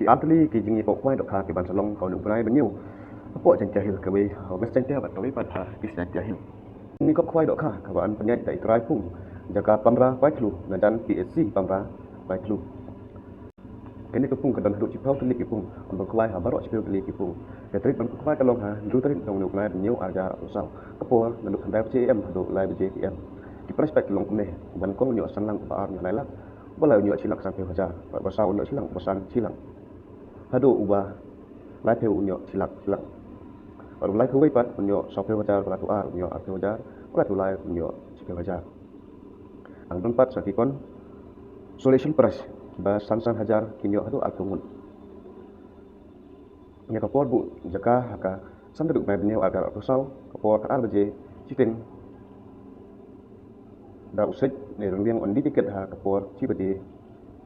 ki atli ki jingi pok kwai dok kha ki ban salong kau nuk brai benyu pok jan jahil ka we mes jan tia bat ka we pat ha ki jan jahil ni kop kwai dok kha ka ban penyat dai trai pung jaga pamra kwai tlu na dan PSC pamra kwai tlu kini ke pung ka dan duk cipau tli ki pung on kwai ha barok cipau tli ki pung ke trik ban kwai ka long ha ru trik dong nuk lai benyu arja usau kepo na duk handai CM duk lai BJPM di prospek long ne ban ko nyo san lang pa ar lai la boleh nyo silak sampai hajar pasal nyo silang pesan silang hadu ubah lai peu nyo silak baru lai kuwi pat nyo sampai hajar pala tu ar nyo ar hajar pala tu lai nyo sampai hajar ang tempat sakikon solution press ba san hajar kinyo hadu al tumun nya kapor bu jaka haka sanduk mai beneu agar rusau kapor ar beje chiting da usik ne rong on di tiket ha kapor chi bade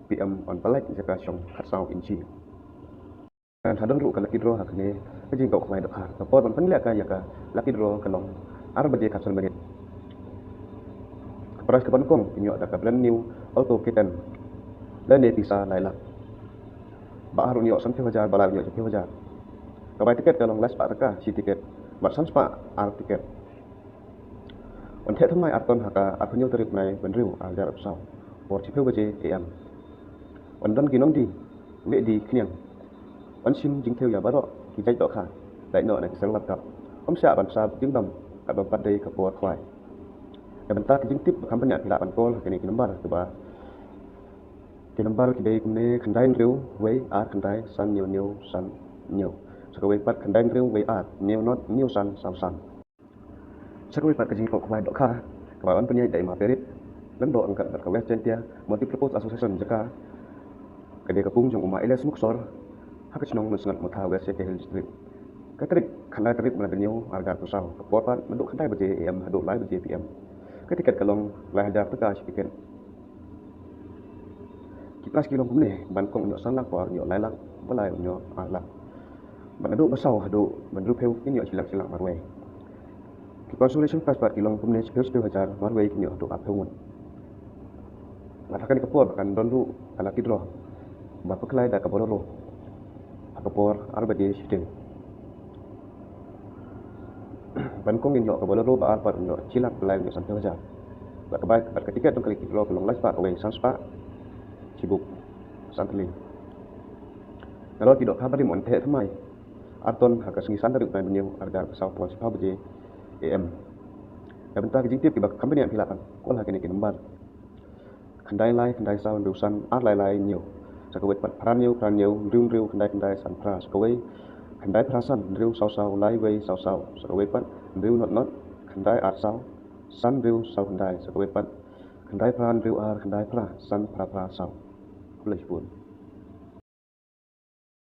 PM on palek jaka syong khatsau inchi kan hadon ru kala kidro hakne jing kau kmai dokha kapor ban panila ka yaka lakidro kalong ar bade kapsal menit pras kapan kong inyo da ka brand new auto kitten dan ne pisa laila ba haru nyo san hajar balal nyo hajar ka bai tiket kalong las pa taka si tiket bat san spa ar tiket on the thamai aton haka apunyo tarik nai benriu ajar apsau por chipeu baje am on don kinong di me di kniang on sim jing theo ya baro ki jai do kha dai no na sang lap kap om sa ban sa jing dam ka ban pat dei ka por khwai ka ban ta ki jing tip kam panya pila ban kol kini ki number ke ba ki number ki dei kumne khandai riu wei ar khandai san new san new so wei pat khandai riu wei ar new san san Sakwe pat kajing kok kwai dok kha kawan penyai dai ma perit dan do angkat ka west centia multi purpose association jaka kade kapung jong uma iles muksor hak chnong musngat mutha west ke hill district katrik khandai tarik mana benyo arga kusau kapor pat menduk khandai baje am hadu lai baje PM ka tiket kalong lai hadar taka tiket kipras kilong kumne ban kong nyo sanlak por nyo lai lak balai nyo alak ban adu basau hadu ban rupeu nyo silak marwei Consolation pas pat kilong kumne sepeu hajar marwei kinyo untuk apheun ngatakan kapor kan dondu ala kidro ba paklai da kaporo akapor arbade siting ban kong inyo kaporo ba arpat inyo cilak pelai inyo sampai hajar ba kabai pat ketika tong kali kidro kelong las pa away sanspa sibuk santli kalau tidak kabar di monte thamai arton haka sengi sandarik na benyo arga pesau pon sipa beje AM ya bentar ke jingtip ke company yang hilapan kolah kini ke number kandai lai kandai sau dusan ar lai nhiều sakawet pat pran nhiều riu kandai san pra sakawai kandai prasan riu sau lai wei sau sakawet pat riu not kandai ar sau san riu sau kandai sakawet pat kandai pran riu ar kandai pra san pra sau boleh pun